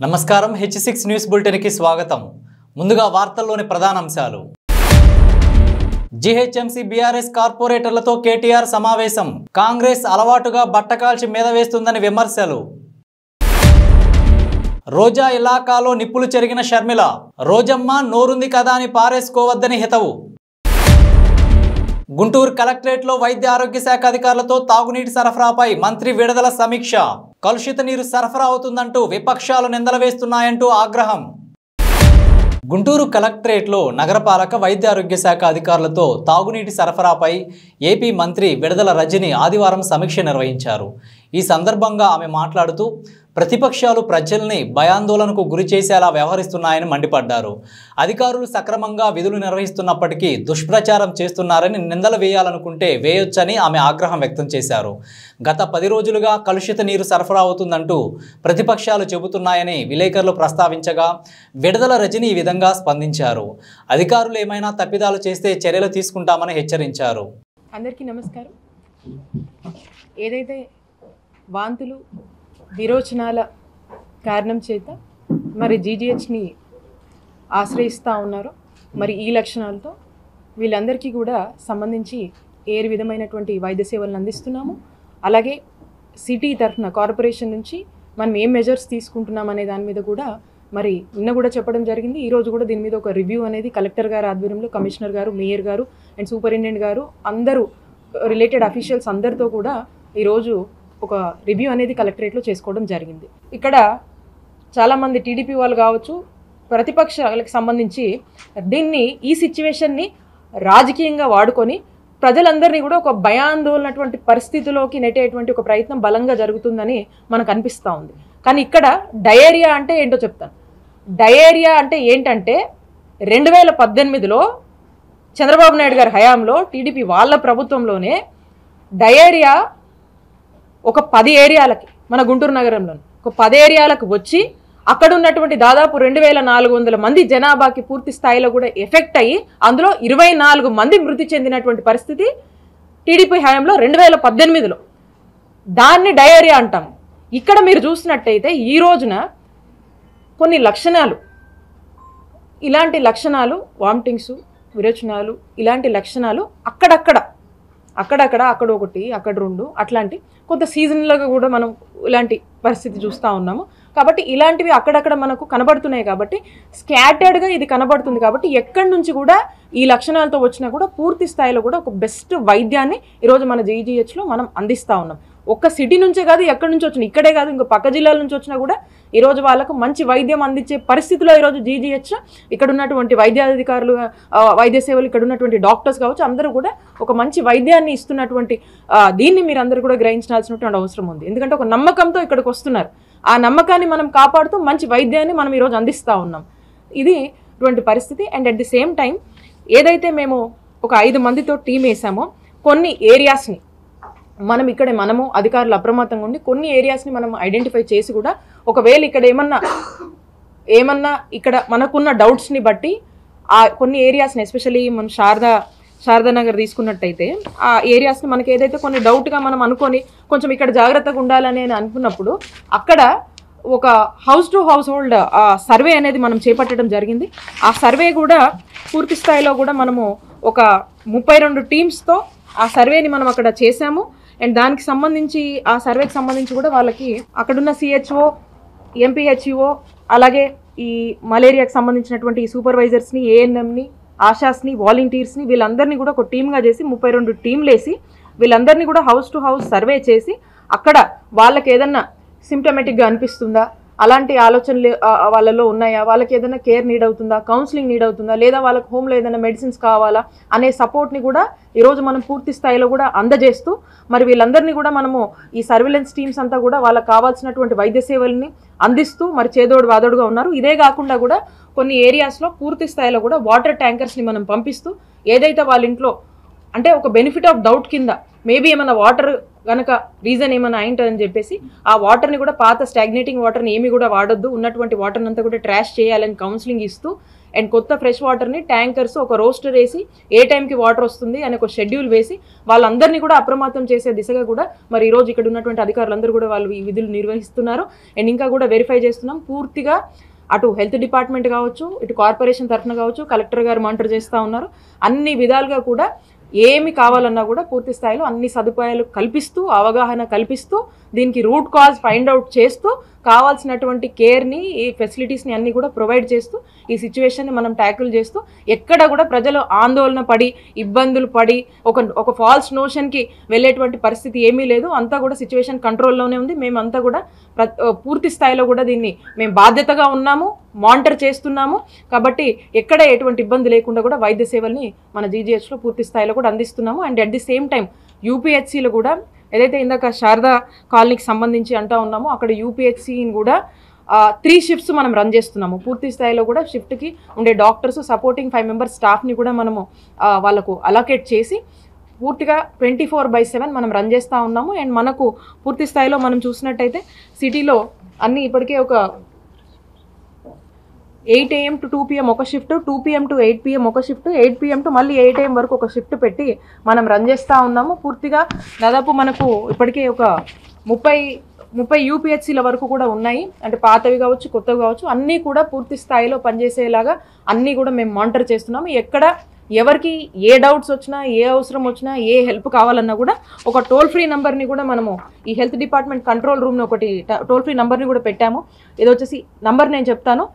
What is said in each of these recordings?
నమస్కారం H6 news bulletin కి స్వాగతం. ముందుగా వార్తల్లోని ప్రధాన అంశాలు. జీహెచ్ఎంసీ బీఆర్ఎస్ కార్పొరేటర్లతో కేటీఆర్ సమావేశం. కాంగ్రెస్ అలవాటుగా బట్టకాల్చి మీద వేస్తుందని విమర్శలు. రోజా ఇలాకాలో నిప్పులు చెరిగిన షర్మిల. రోజమ్మ నోరుంది కదా అని పారేసుకోవద్దని హితవు. గుంటూరు కలెక్టరేట్లో వైద్య ఆరోగ్య శాఖ అధికారులతో తాగునీటి సరఫరాపై మంత్రి విడుదల సమీక్ష. కలుషిత నీరు సరఫరా అవుతుందంటూ విపక్షాలు నిందలు వేస్తున్నాయంటూ ఆగ్రహం. గుంటూరు కలెక్టరేట్లో నగరపాలక వైద్య ఆరోగ్య శాఖ అధికారులతో తాగునీటి సరఫరాపై ఏపీ మంత్రి విడుదల రజని ఆదివారం సమీక్ష నిర్వహించారు. ఈ సందర్భంగా ఆమె మాట్లాడుతూ ప్రతిపక్షాలు ప్రజల్ని భయాందోళనకు గురి చేసేలా వ్యవహరిస్తున్నాయని మండిపడ్డారు. అధికారులు సక్రమంగా విధులు నిర్వహిస్తున్నప్పటికీ దుష్ప్రచారం చేస్తున్నారని నిందలు వేయాలనుకుంటే వేయొచ్చని ఆమె ఆగ్రహం వ్యక్తం చేశారు. గత 10 రోజులుగా కలుషిత నీరు సరఫరా అవుతుందంటూ ప్రతిపక్షాలు చెబుతున్నాయని విలేకరులు ప్రస్తావించగా విడుదల రజని ఈ విధంగా స్పందించారు. అధికారులు ఏమైనా తప్పిదాలు చేస్తే చర్యలు తీసుకుంటామని హెచ్చరించారు. అందరికీ నమస్కారం. ఏదైతే వాంతులు విరోచనాల కారణం చేత మరి జీజీహెచ్ని ఆశ్రయిస్తూ ఉన్నారో మరి ఈ లక్షణాలతో వీళ్ళందరికీ కూడా సంబంధించి ఏ విధమైనటువంటి వైద్య సేవలను అందిస్తున్నాము, అలాగే సిటీ తరఫున కార్పొరేషన్ నుంచి మనం ఏం మెజర్స్ తీసుకుంటున్నాం అనే దాని మీద కూడా మరి నిన్న కూడా చెప్పడం జరిగింది. ఈరోజు కూడా దీని మీద ఒక రివ్యూ అనేది కలెక్టర్ గారి ఆధ్వర్యంలో కమిషనర్ గారు, మేయర్ గారు అండ్ సూపరింటెండెంట్ గారు అందరూ రిలేటెడ్ అఫీషియల్స్ అందరితో కూడా ఈరోజు ఒక రివ్యూ అనేది కలెక్టరేట్లో చేసుకోవడం జరిగింది. ఇక్కడ చాలామంది టీడీపీ వాళ్ళు కావచ్చు, ప్రతిపక్షాలకు సంబంధించి దీన్ని ఈ సిచ్యువేషన్ని రాజకీయంగా వాడుకొని ప్రజలందరినీ కూడా ఒక భయాందోళనటువంటి పరిస్థితిలోకి నెట్టేటువంటి ఒక ప్రయత్నం బలంగా జరుగుతుందని మనకు అనిపిస్తూ ఉంది. కానీ ఇక్కడ డయేరియా అంటే ఏంటో చెప్తాను. డయేరియా అంటే ఏంటంటే 2018లో చంద్రబాబు నాయుడు గారి హయాంలో టీడీపీ వాళ్ళ ప్రభుత్వంలోనే డయేరియా ఒక 10 ఏరియాలకి మన గుంటూరు నగరంలో ఒక 10 ఏరియాలకు వచ్చి అక్కడ ఉన్నటువంటి దాదాపు 2400 మంది జనాభాకి పూర్తి స్థాయిలో కూడా ఎఫెక్ట్ అయ్యి అందులో 24 మంది మృతి చెందినటువంటి పరిస్థితి టీడీపీ హయాంలో 2018లో. దాన్ని డయేరియా అంటాం. ఇక్కడ మీరు చూసినట్టయితే ఈ రోజున కొన్ని లక్షణాలు, ఇలాంటి లక్షణాలు వామిటింగ్స్, విరోచనాలు, ఇలాంటి లక్షణాలు అక్కడక్కడ అక్కడ ఒకటి అక్కడ 2 అట్లాంటి కొంత సీజన్లుగా కూడా మనం ఇలాంటి పరిస్థితి చూస్తూ ఉన్నాము. కాబట్టి ఇలాంటివి అక్కడక్కడ మనకు కనబడుతున్నాయి. కాబట్టి స్కాటర్డ్గా ఇది కనబడుతుంది. కాబట్టి ఎక్కడి నుంచి కూడా ఈ లక్షణాలతో వచ్చినా కూడా పూర్తి స్థాయిలో కూడా ఒక బెస్ట్ వైద్యాన్ని ఈరోజు మన జీజీహెచ్లో మనం అందిస్తూ ఉన్నాం. ఒక్క సిటీ నుంచే కాదు, ఎక్కడి నుంచి వచ్చినా, ఇక్కడే కాదు ఇంకో పక్క జిల్లాల నుంచి వచ్చినా కూడా ఈరోజు వాళ్ళకు మంచి వైద్యం అందించే పరిస్థితిలో ఈరోజు జీజీహెచ్ ఇక్కడ ఉన్నటువంటి వైద్యాధికారులు, వైద్య సేవలు, ఇక్కడ ఉన్నటువంటి డాక్టర్స్ కావచ్చు, అందరూ కూడా ఒక మంచి వైద్యాన్ని ఇస్తున్నటువంటి దీన్ని మీరు అందరూ కూడా గ్రహించాల్సినటువంటి అవసరం ఉంది. ఎందుకంటే ఒక నమ్మకంతో ఇక్కడికి వస్తున్నారు. ఆ నమ్మకాన్ని మనం కాపాడుతూ మంచి వైద్యాన్ని మనం ఈరోజు అందిస్తూ ఉన్నాం. ఇది ఇటువంటి పరిస్థితి. And at the same time ఏదైతే మేము ఒక 5 మందితో టీం వేసామో కొన్ని ఏరియాస్ని మనము అధికారులు అప్రమత్తంగా ఉండి కొన్ని ఏరియాస్ని మనం ఐడెంటిఫై చేసి కూడా ఒకవేళ ఇక్కడ ఏమన్నా ఇక్కడ మనకున్న డౌట్స్ని బట్టి ఆ కొన్ని ఏరియాస్ని ఎస్పెషల్లీ మనం శారదానగర్ తీసుకున్నట్టయితే ఆ ఏరియాస్ని మనకి ఏదైతే కొన్ని డౌట్గా మనం అనుకొని కొంచెం ఇక్కడ జాగ్రత్తగా ఉండాలని అనుకున్నప్పుడు అక్కడ ఒక house to house hold survey అనేది మనం చేపట్టడం జరిగింది. ఆ సర్వే కూడా పూర్తి స్థాయిలో కూడా మనము ఒక 32 టీమ్స్తో ఆ సర్వేని మనం అక్కడ చేసాము. అండ్ దానికి సంబంధించి ఆ సర్వేకి సంబంధించి కూడా వాళ్ళకి అక్కడున్న సిహెచ్ఓ, ఎంపీహెచ్ఓ, అలాగే ఈ మలేరియాకి సంబంధించినటువంటి ఈ సూపర్వైజర్స్ని, ఏఎన్ఎంని, ఆశాస్ని, వాలంటీర్స్ని వీళ్ళందరినీ కూడా ఒక టీమ్గా చేసి 32 టీంలు వేసి వీళ్ళందరినీ కూడా హౌస్ టు హౌస్ సర్వే చేసి అక్కడ వాళ్ళకి ఏదన్నా సిమ్టమేటిక్గా అనిపిస్తుందా, అలాంటి ఆలోచనలు వాళ్ళలో ఉన్నాయా, వాళ్ళకి ఏదైనా కేర్ నీడ్ అవుతుందా, కౌన్సిలింగ్ నీడ్ అవుతుందా, లేదా వాళ్ళకి హోమ్లో ఏదైనా మెడిసిన్స్ కావాలా అనే సపోర్ట్ని కూడా ఈరోజు మనం పూర్తి స్థాయిలో కూడా అందజేస్తూ మరి వీళ్ళందరినీ కూడా మనము ఈ సర్వేలెన్స్ టీమ్స్ అంతా కూడా వాళ్ళకి కావాల్సినటువంటి వైద్య సేవల్ని అందిస్తూ మరి చేదోడు వాదోడుగా ఉన్నారు. ఇదే కాకుండా కూడా కొన్ని ఏరియాస్లో పూర్తి స్థాయిలో కూడా వాటర్ ట్యాంకర్స్ని మనం పంపిస్తూ ఏదైతే వాళ్ళ ఇంట్లో అంటే ఒక బెనిఫిట్ ఆఫ్ డౌట్ కింద మేబీ ఏమైనా వాటర్ కనుక రీజన్ ఏమైనా అయింటుందని చెప్పేసి ఆ వాటర్ని కూడా పాత స్టాగ్నేటింగ్ వాటర్ని ఏమి కూడా వాడొద్దు, ఉన్నటువంటి వాటర్ని అంతా కూడా ట్రాష్ చేయాలని కౌన్సిలింగ్ ఇస్తూ అండ్ కొత్త ఫ్రెష్ వాటర్ని ట్యాంకర్స్ ఒక రోస్టర్ వేసి ఏ టైంకి వాటర్ వస్తుంది అని ఒక షెడ్యూల్ వేసి వాళ్ళందరినీ కూడా అప్రమత్తం చేసే దిశగా కూడా మరి ఈరోజు ఇక్కడ ఉన్నటువంటి అధికారులందరూ కూడా వాళ్ళు ఈ విధులు నిర్వహిస్తున్నారు. అండ్ ఇంకా కూడా వెరిఫై చేస్తున్నాం పూర్తిగా. అటు హెల్త్ డిపార్ట్మెంట్ కావచ్చు, ఇటు కార్పొరేషన్ తరఫున కావచ్చు, కలెక్టర్ గారు మానిటర్ చేస్తూ ఉన్నారు. అన్ని విధాలుగా కూడా ఏమి కావాలన్నా కూడా పూర్తి స్థాయిలో అన్ని సదుపాయాలు కల్పిస్తూ, అవగాహన కల్పిస్తూ, దీనికి రూట్ కాజ్ ఫైండ్ అవుట్ చేస్తూ, కావాల్సినటువంటి కేర్ని, ఈ ఫెసిలిటీస్ని అన్నీ కూడా ప్రొవైడ్ చేస్తూ ఈ సిచ్యువేషన్ని మనం ట్యాకిల్ చేస్తూ ఎక్కడ కూడా ప్రజలు ఆందోళన పడి ఇబ్బందులు పడి ఒక ఫాల్స్ నోషన్కి వెళ్ళేటువంటి పరిస్థితి ఏమీ లేదు. అంతా కూడా సిచ్యువేషన్ కంట్రోల్లోనే ఉంది. మేమంతా కూడా పూర్తి స్థాయిలో కూడా దీన్ని మేము బాధ్యతగా ఉన్నాము, మానిటర్ చేస్తున్నాము. కాబట్టి ఎక్కడ ఎటువంటి ఇబ్బంది లేకుండా కూడా వైద్య సేవల్ని మన జీజీహెచ్లో పూర్తి స్థాయిలో కూడా అందిస్తున్నాము. And at the same time యూపీహెచ్సిలో కూడా ఏదైతే ఇందాక శారదా కాలనీకి సంబంధించి అంటూ ఉన్నామో అక్కడ యూపీహెచ్సిని కూడా 3 షిఫ్ట్స్ మనం రన్ చేస్తున్నాము. పూర్తి స్థాయిలో కూడా షిఫ్ట్కి ఉండే డాక్టర్స్, సపోర్టింగ్ 5 మెంబర్స్ స్టాఫ్ని కూడా మనము వాళ్ళకు అలొకేట్ చేసి పూర్తిగా 24/7 మనం రన్ చేస్తూ ఉన్నాము. అండ్ మనకు పూర్తి స్థాయిలో మనం చూసినట్టయితే సిటీలో అన్నీ ఇప్పటికే ఒక 8 AM to 2 PM ఒక షిఫ్ట్, 2 PM to 8 PM ఒక షిఫ్ట్, 8 PM to మళ్ళీ 8 AM వరకు ఒక షిఫ్ట్ పెట్టి మనం రన్ చేస్తూ ఉన్నాము. పూర్తిగా దాదాపు మనకు ఇప్పటికే ఒక 30 యూపీహెచ్సీల వరకు కూడా ఉన్నాయి. అంటే పాతవి కావచ్చు, కొత్తవి కావచ్చు, అన్నీ కూడా పూర్తి స్థాయిలో పనిచేసేలాగా అన్నీ కూడా మేము మానిటర్ చేస్తున్నాము. ఎక్కడ ఎవరికి ఏ డౌట్స్ వచ్చినా, ఏ అవసరం వచ్చినా, ఏ హెల్ప్ కావాలన్నా కూడా ఒక టోల్ ఫ్రీ నెంబర్ని కూడా మనము ఈ హెల్త్ డిపార్ట్మెంట్ కంట్రోల్ రూమ్ని ఒకటి టోల్ ఫ్రీ నెంబర్ని కూడా పెట్టాము. ఇది వచ్చేసి నంబర్ నేను చెప్తాను.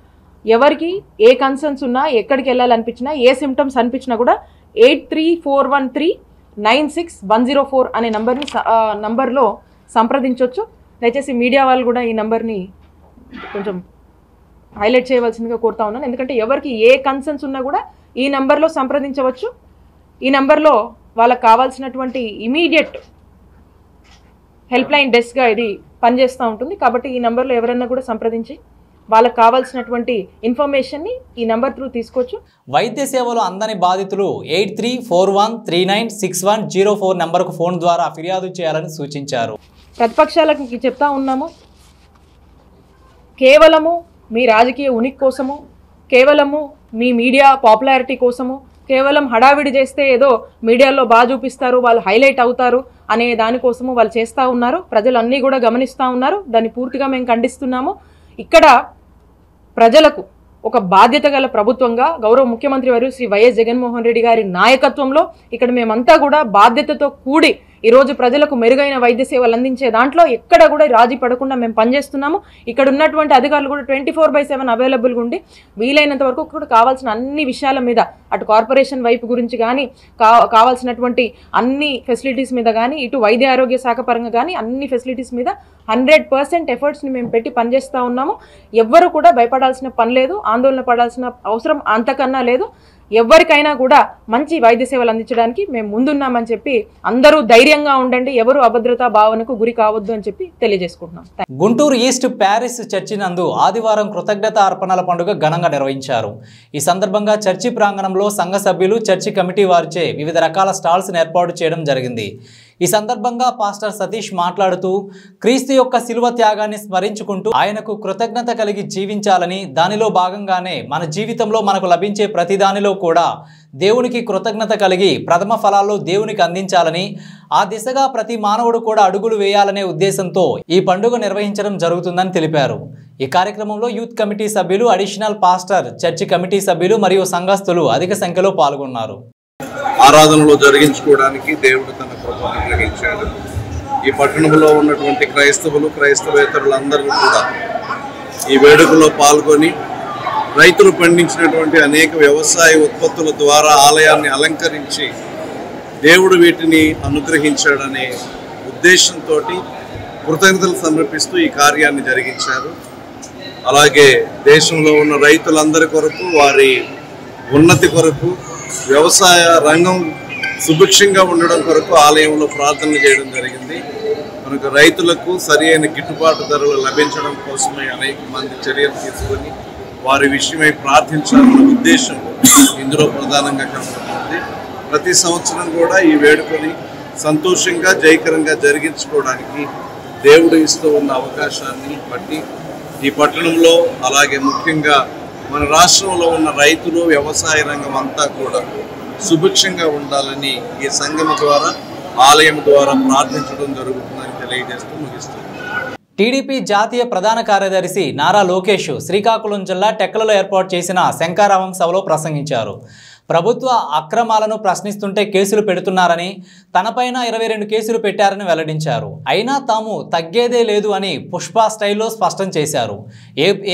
ఎవరికి ఏ కన్సర్న్స్ ఉన్నా, ఎక్కడికి వెళ్ళాలనిపించినా, ఏ సిమ్టమ్స్ అనిపించినా కూడా 8341396104 అనే నంబర్లో సంప్రదించవచ్చు. దయచేసి మీడియా వాళ్ళు కూడా ఈ నెంబర్ని కొంచెం హైలైట్ చేయవలసిందిగా కోరుతా ఉన్నాను. ఎందుకంటే ఎవరికి ఏ కన్సర్న్స్ ఉన్నా కూడా ఈ నెంబర్లో సంప్రదించవచ్చు. ఈ నెంబర్లో వాళ్ళకి కావాల్సినటువంటి ఇమీడియట్ హెల్ప్ లైన్ డెస్క్గా ఇది పనిచేస్తూ ఉంటుంది. కాబట్టి ఈ నెంబర్లో ఎవరైనా కూడా సంప్రదించి వాళ్ళకి కావాల్సినటువంటి ఇన్ఫర్మేషన్ని ఈ నెంబర్ త్రూ తీసుకోవచ్చు. వైద్య సేవలు అందని బాధితులు 8341396104 నెంబర్కు ఫోన్ ద్వారా ఫిర్యాదు చేయాలని సూచించారు. ప్రతిపక్షాలకి చెప్తా ఉన్నాము, కేవలము మీ రాజకీయ ఉనికి కోసము, కేవలము మీ మీడియా పాపులారిటీ కోసము, కేవలం హడావిడి చేస్తే ఏదో మీడియాలో బాగా చూపిస్తారు, వాళ్ళు హైలైట్ అవుతారు అనే దానికోసము వాళ్ళు చేస్తూ ఉన్నారు. ప్రజలు అన్నీ కూడా గమనిస్తూ ఉన్నారు. దాన్ని పూర్తిగా మేము ఖండిస్తున్నాము. ఇక్కడ ప్రజలకు ఒక బాధ్యత గల ప్రభుత్వంగా గౌరవ ముఖ్యమంత్రి వారు శ్రీ వైఎస్ జగన్మోహన్ రెడ్డి గారి నాయకత్వంలో ఇక్కడ మేమంతా కూడా బాధ్యతతో కూడి ఈరోజు ప్రజలకు మెరుగైన వైద్య సేవలు అందించే దాంట్లో ఎక్కడ కూడా రాజీ పడకుండా మేము పనిచేస్తున్నాము. ఇక్కడ ఉన్నటువంటి అధికారులు కూడా 24/7 అవైలబుల్గా ఉండి వీలైనంత వరకు కూడా కావాల్సిన అన్ని విషయాల మీద అటు కార్పొరేషన్ వైపు గురించి కానీ, కావాల్సినటువంటి అన్ని ఫెసిలిటీస్ మీద కానీ, ఇటు వైద్య ఆరోగ్య శాఖ పరంగా కానీ అన్ని ఫెసిలిటీస్ మీద 100% ఎఫర్ట్స్ని మేము పెట్టి పనిచేస్తూ ఉన్నాము. ఎవ్వరూ కూడా భయపడాల్సిన పని లేదు, ఆందోళన పడాల్సిన అవసరం అంతకన్నా లేదు. ఎవరికైనా కూడా మంచి వైద్య సేవలు అందించడానికి మేము ముందున్నామని చెప్పి అందరూ ధైర్యంగా ఉండండి, ఎవరు అభద్రతా భావనకు గురి కావద్దు అని చెప్పి తెలియజేసుకుంటున్నాం. గుంటూరు ఈస్ట్ ప్యారిస్ చర్చి నందు ఆదివారం కృతజ్ఞత అర్పణల పండుగ ఘనంగా నిర్వహించారు. ఈ సందర్భంగా చర్చి ప్రాంగణంలో సంఘ సభ్యులు, చర్చి కమిటీ వారిచే వివిధ రకాల స్టాల్స్ ఏర్పాటు చేయడం జరిగింది. ఈ సందర్భంగా పాస్టర్ సతీష్ మాట్లాడుతూ క్రీస్తు యొక్క శిలువ త్యాగాన్ని స్మరించుకుంటూ ఆయనకు కృతజ్ఞత కలిగి జీవించాలని, దానిలో భాగంగానే మన జీవితంలో మనకు లభించే ప్రతి దానిలో కూడా దేవునికి కృతజ్ఞత కలిగి ప్రథమ ఫలాల్లో దేవునికి అందించాలని, ఆ దిశగా ప్రతి మానవుడు కూడా అడుగులు వేయాలనే ఉద్దేశంతో ఈ పండుగ నిర్వహించడం జరుగుతుందని తెలిపారు. ఈ కార్యక్రమంలో యూత్ కమిటీ సభ్యులు, అడిషనల్ పాస్టర్, చర్చి కమిటీ సభ్యులు మరియు సంఘస్థులు అధిక సంఖ్యలో పాల్గొన్నారు. ఆరాధనలో జరిగించుకోవడానికి దేవుడు తన కృపను అనుగ్రహించాడు. ఈ పట్టణంలో ఉన్నటువంటి క్రైస్తవులు, క్రైస్తవేతరులందరూ కూడా ఈ వేడుకలో పాల్గొని రైతులు పండించినటువంటి అనేక వ్యవసాయ ఉత్పత్తుల ద్వారా ఆలయాన్ని అలంకరించి దేవుడు వీటిని అనుగ్రహించాడనే ఉద్దేశంతో కృతజ్ఞతలు సమర్పిస్తూ ఈ కార్యాన్ని జరిగించారు. అలాగే దేశంలో ఉన్న రైతులందరి కొరకు, వారి ఉన్నతి కొరకు, వ్యవసాయ రంగం సుభిక్షంగా ఉండడం కొరకు ఆలయంలో ప్రార్థనలు చేయడం జరిగింది. కనుక రైతులకు సరి అయిన గిట్టుబాటు ధరలు లభించడం కోసమే అనేక మంది చర్యలు తీసుకొని వారి విషయమై ప్రార్థించాలన్న ఉద్దేశం ఇందులో ప్రధానంగా కనబడుతుంది. ప్రతి సంవత్సరం కూడా ఈ వేడుకని సంతోషంగా జయకరంగా జరిగించుకోవడానికి దేవుడు ఇస్తూ ఉన్న అవకాశాన్ని బట్టి ఈ పట్టణంలో అలాగే ముఖ్యంగా మన రాష్ట్రంలో ఉన్న రైతులు వ్యవసాయ రంగం అంతా కూడా సుభిక్షంగా ఉండాలని ఈ సంఘం ద్వారా ఆలయం ద్వారా ప్రార్థించడం జరుగుతుందని తెలియజేస్తూ ముగిస్తుంది. టీడీపీ జాతీయ ప్రధాన కార్యదర్శి నారా లోకేష్ శ్రీకాకుళం జిల్లా టెక్కలలో ఏర్పాటు చేసిన శంకారావం సభలో ప్రసంగించారు. ప్రభుత్వ అక్రమాలను ప్రశ్నిస్తుంటే కేసులు పెడుతున్నారని, తనపైన 22 కేసులు పెట్టారని వెల్లడించారు. అయినా తాము తగ్గేదే లేదు అని పుష్ప స్టైల్లో స్పష్టం చేశారు.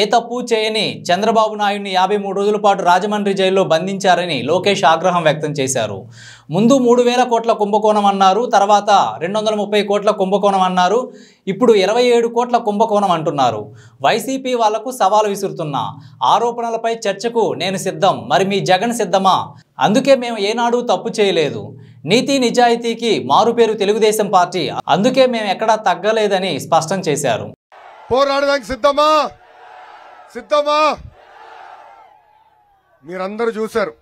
ఏ తప్పు చేయని చంద్రబాబు నాయుడిని 53 రోజుల పాటు రాజమండ్రి జైల్లో బంధించారని లోకేష్ ఆగ్రహం వ్యక్తం చేశారు. ముందు 3,000 కోట్ల కుంభకోణం అన్నారు, తర్వాత 230 కోట్ల కుంభకోణం అన్నారు, ఇప్పుడు 27 కోట్ల కుంభకోణం అంటున్నారు. వైసీపీ వాళ్లకు సవాలు విసురుతున్నా, ఆరోపణలపై చర్చకు నేను సిద్ధం, మరి మీ జగన్ సిద్ధమా? అందుకే మేము ఏనాడు తప్పు చేయలేదు. నీతి నిజాయితీకి మారుపేరు తెలుగుదేశం పార్టీ, అందుకే మేము ఎక్కడా తగ్గలేదని స్పష్టం చేశారు. పోరాడడానికి సిద్ధమా? సిద్ధమా? మీరందరూ చూశారు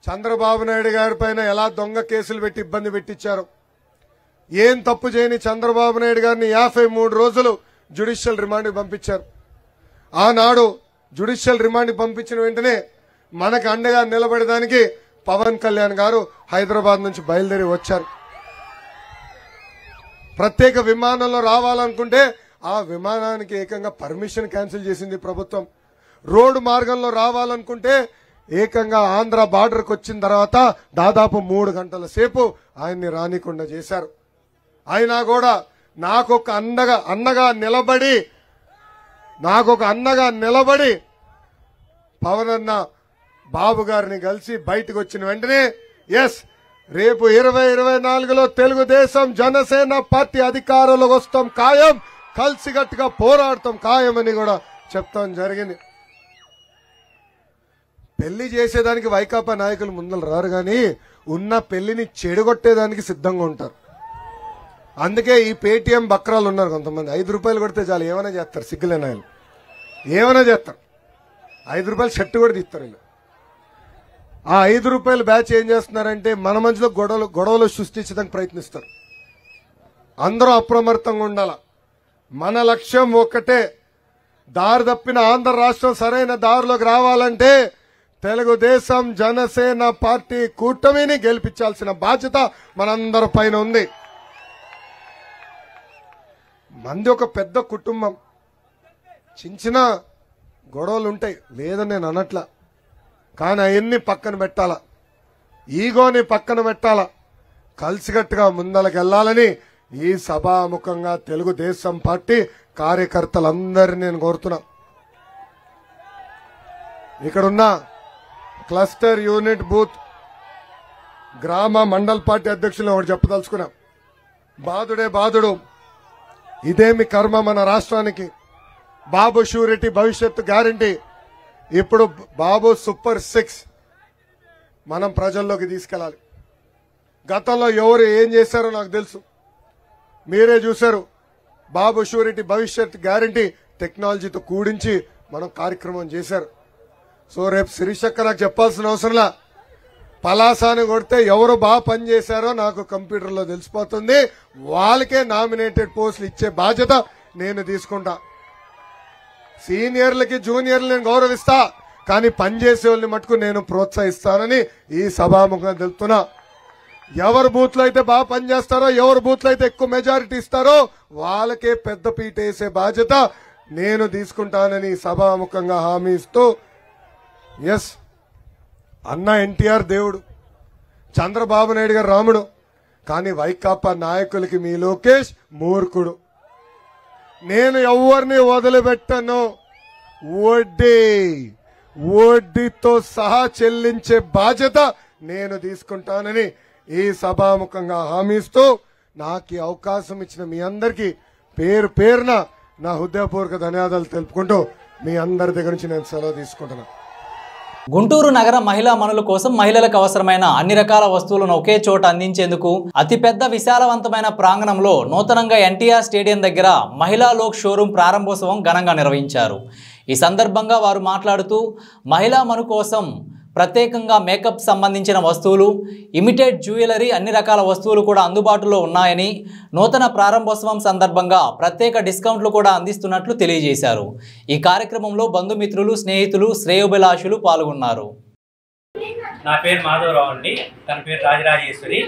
చంద్రబాబు నాయుడు గారి పైన ఎలా దొంగ కేసులు పెట్టి ఇబ్బంది పెట్టించారు. ఏం తప్పు చేయని చంద్రబాబు నాయుడు గారిని 53 రోజులు జ్యుడిషియల్ రిమాండ్కి పంపించారు. ఆనాడు జ్యుడిషియల్ రిమాండ్కి పంపించిన వెంటనే మనకు అండగా నిలబడడానికి పవన్ కళ్యాణ్ గారు హైదరాబాద్ నుంచి బయలుదేరి వచ్చారు. ప్రత్యేక విమానంలో రావాలనుకుంటే ఆ విమానానికి ఏకంగా పర్మిషన్ క్యాన్సిల్ చేసింది ప్రభుత్వం. రోడ్డు మార్గంలో రావాలనుకుంటే ఏకంగా ఆంధ్ర బార్డర్కి వచ్చిన తర్వాత దాదాపు 3 గంటల సేపు ఆయన్ని రానికుండా చేశారు. అయినా కూడా నాకొక అన్నగా నిలబడి పవన్ అన్న బాబు గారిని కలిసి బయటకు వచ్చిన వెంటనే రేపు 2024లో తెలుగుదేశం జనసేన పార్టీ అధికారంలోకి వస్తాం ఖాయం, కలిసికట్టుగా పోరాడతాం ఖాయమని కూడా చెప్తాం జరిగింది. పెళ్లి చేసేదానికి వైకాపా నాయకులు ముందలు రారు కానీ ఉన్న పెళ్లిని చెడగొట్టేదానికి సిద్ధంగా ఉంటారు. అందుకే ఈ పేటీఎం బక్రాలు ఉన్నారు కొంతమంది. 5 రూపాయలు కొడితే చాలు ఏమైనా చేస్తారు, సిగ్గులేని ఆయన ఏమైనా చేస్తారు. 5 రూపాయలు షర్ట్ కూడా తీస్తారు వీళ్ళు. ఆ 5 రూపాయల బ్యాచ్ ఏం చేస్తున్నారంటే మన మధ్యలో గొడవలు సృష్టించడానికి ప్రయత్నిస్తారు. అందరూ అప్రమత్తంగా ఉండాల. మన లక్ష్యం ఒక్కటే, దారి తప్పిన ఆంధ్ర రాష్ట్రం సరైన దారిలోకి రావాలంటే తెలుగుదేశం జనసేన పార్టీ కూటమిని గెలిపించాల్సిన బాధ్యత మనందరి పైన ఉంది. మంది ఒక పెద్ద కుటుంబం, చిన్న గొడవలు ఉంటాయి లేదని నేను అనట్లా, కానీ అవన్నీ పక్కన పెట్టాలా, ఈగోని పక్కన పెట్టాలా, కలిసికట్టుగా ముందలకు వెళ్ళాలని ఈ సభాముఖంగా తెలుగుదేశం పార్టీ కార్యకర్తలందరినీ నేను కోరుతున్నా. ఇక్కడున్న క్లస్టర్ యూనిట్ బూత్ గ్రామ మండల్ పార్టీ అధ్యక్షులు ఒకటి చెప్పదలుచుకున్నా. బాధుడే బాధుడు, ఇదేమి కర్మ మన రాష్ట్రానికి. బాబు షూరిటీ భవిష్యత్తు గ్యారంటీ, ఇప్పుడు బాబు సూపర్ 6 మనం ప్రజల్లోకి తీసుకెళ్లాలి. గతంలో ఎవరు ఏం చేశారో నాకు తెలుసు, మీరే చూశారు. బాబు షూరిటీ భవిష్యత్ గ్యారంటీ టెక్నాలజీతో కూడించి మనం కార్యక్రమం చేశారు. సో రేపు శిరీషక్క నాకు చెప్పాల్సిన అవసరంలా, పలాసాని కొడితే ఎవరు బాగా పనిచేశారో నాకు కంప్యూటర్లో తెలిసిపోతుంది. వాళ్ళకే నామినేటెడ్ పోస్టులు ఇచ్చే బాధ్యత నేను తీసుకుంటా. సీనియర్లకి జూనియర్లు నేను గౌరవిస్తా, కానీ పనిచేసే వాళ్ళని మటుకు నేను ప్రోత్సహిస్తానని ఈ సభాముఖంగా తెలుపుతున్నా. ఎవరు బూత్లో అయితే బాగా పనిచేస్తారో, ఎవరు బూత్లో అయితే ఎక్కువ మెజారిటీ ఇస్తారో వాళ్ళకే పెద్ద పీట వేసే బాధ్యత నేను తీసుకుంటానని సభాముఖంగా హామీ ఇస్తూ, అన్న ఎన్టీఆర్ దేవుడు, చంద్రబాబు నాయుడు గారు రాముడు, కానీ వైకాపా నాయకులకి మీ లోకేష్ మూర్ఖుడు. నేను ఎవరిని వదిలిపెట్టను, వడ్డీతో సహా చెల్లించే బాధ్యత నేను తీసుకుంటానని ఈ సభాముఖంగా హామీస్తూ, నాకు ఈ అవకాశం ఇచ్చిన మీ అందరికీ పేరు పేరున నా హృదయపూర్వక ధన్యవాదాలు తెలుపుకుంటూ మీ అందరి దగ్గర నుంచి నేను సెలవు తీసుకుంటున్నాను. గుంటూరు నగర మహిళా మనుల కోసం మహిళలకు అవసరమైన అన్ని రకాల వస్తువులను ఒకే చోట అందించేందుకు అతిపెద్ద విశాలవంతమైన ప్రాంగణంలో నూతనంగా ఎన్టీఆర్ స్టేడియం దగ్గర మహిళా లోక్ షోరూం ప్రారంభోత్సవం ఘనంగా నిర్వహించారు. ఈ సందర్భంగా వారు మాట్లాడుతూ మహిళా మను కోసం ప్రత్యేకంగా మేకప్ సంబంధించిన వస్తువులు, ఇమిటేట్ జ్యువెలరీ అన్ని రకాల వస్తువులు కూడా అందుబాటులో ఉన్నాయని, నూతన ప్రారంభోత్సవం సందర్భంగా ప్రత్యేక డిస్కౌంట్లు కూడా అందిస్తున్నట్లు తెలియజేశారు. ఈ కార్యక్రమంలో బంధుమిత్రులు, స్నేహితులు, శ్రేయోభిలాషులు పాల్గొన్నారు. నా పేరు మాధవరావు అండి. తన పేరు రాజరాజేశ్వరి.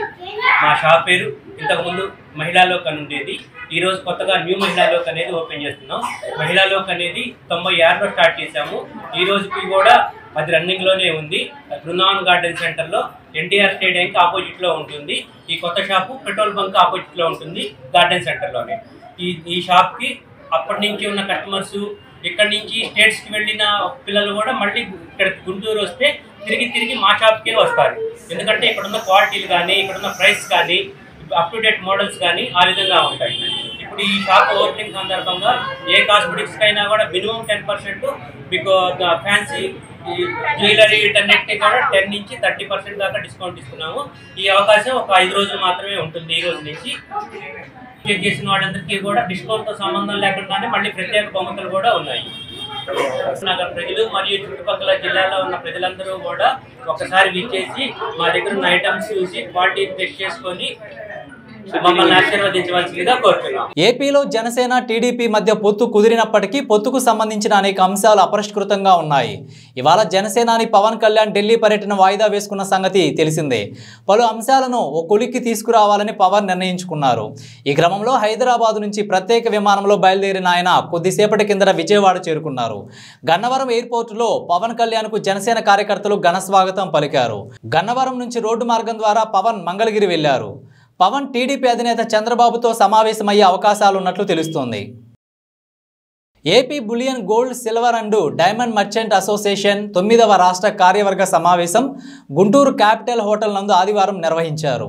మా షాప్ పేరు ఇంతకుముందు మహిళాలోక్ అని ఉండేది. ఈరోజు కొత్తగా న్యూ మహిళాలోక్ అనేది ఓపెన్ చేస్తున్నాం. మహిళాలోక్ అనేది 96లో స్టార్ట్ చేశాము. ఈ రోజుకి కూడా అది రన్నింగ్లోనే ఉంది. బృందావన్ గార్డెన్ సెంటర్లో ఎన్టీఆర్ స్టేడియంకి ఆపోజిట్లో ఉంటుంది. ఈ కొత్త షాపు పెట్రోల్ బంక్ ఆపోజిట్లో ఉంటుంది, గార్డెన్ సెంటర్లోనే. ఈ షాప్కి అప్పటి నుంచి ఉన్న కస్టమర్స్, ఇక్కడ నుంచి స్టేట్స్కి వెళ్ళిన పిల్లలు కూడా మళ్ళీ ఇక్కడ గుంటూరు వస్తే తిరిగి మా షాప్కే వస్తారు. ఎందుకంటే ఇక్కడ ఉన్న క్వాలిటీలు కానీ, ఇక్కడ ఉన్న ప్రైస్ కానీ, అప్ టు డేట్ మోడల్స్ కానీ ఆ విధంగా ఉంటాయి. ఇప్పుడు ఈ షాప్ ఓపెనింగ్ సందర్భంగా ఏ కాస్మెటిక్స్కి అయినా కూడా మినిమం 10% మీకు ఫ్యాన్సీ జ్యువెలరీ వీటన్నిటికీ కూడా 10 నుంచి 30% దాకా డిస్కౌంట్ ఇస్తున్నాము. ఈ అవకాశం ఒక 5 రోజులు మాత్రమే ఉంటుంది. ఈ రోజు నుంచి చెక్ చేసిన వాళ్ళందరికీ కూడా డిస్కౌంట్తో సంబంధం లేకుండానే మళ్ళీ ప్రత్యేక బహుమతులు కూడా ఉన్నాయి. నగర ప్రజలు మరియు చుట్టుపక్కల జిల్లాలో ఉన్న ప్రజలందరూ కూడా ఒకసారి విచ్చేసి మా దగ్గర ఉన్న ఐటమ్స్ చూసి క్వాలిటీ చెక్ చేసుకొని మమ్మల్ని ఆశీర్వదించవలసిందిగా కోరుతున్నాం. ఏపీలో జనసేన, టీడీపీ మధ్య పొత్తు కుదిరినప్పటికీ పొత్తుకు సంబంధించిన అనేక అంశాలు అపరిష్కృతంగా ఉన్నాయి. ఇవాళ జనసేనాని పవన్ కళ్యాణ్ ఢిల్లీ పర్యటన వాయిదా వేసుకున్న సంగతి తెలిసిందే. పలు అంశాలను ఓ కొలిక్కి తీసుకురావాలని పవన్ నిర్ణయించుకున్నారు. ఈ క్రమంలో హైదరాబాద్ నుంచి ప్రత్యేక విమానంలో బయలుదేరిన ఆయన కొద్దిసేపటి కిందట విజయవాడ చేరుకున్నారు. గన్నవరం ఎయిర్పోర్టులో పవన్ కళ్యాణ్కు జనసేన కార్యకర్తలు ఘన స్వాగతం పలికారు. గన్నవరం నుంచి రోడ్డు మార్గం ద్వారా పవన్ మంగళగిరి వెళ్లారు. పవన్ టీడీపీ అధినేత చంద్రబాబుతో సమావేశమయ్యే అవకాశాలున్నట్లు తెలుస్తోంది. AP bullion gold, silver and diamond merchant association 9వ రాష్ట్ర కార్యవర్గ సమావేశం గుంటూరు క్యాపిటల్ హోటల్ నందు ఆదివారం నిర్వహించారు.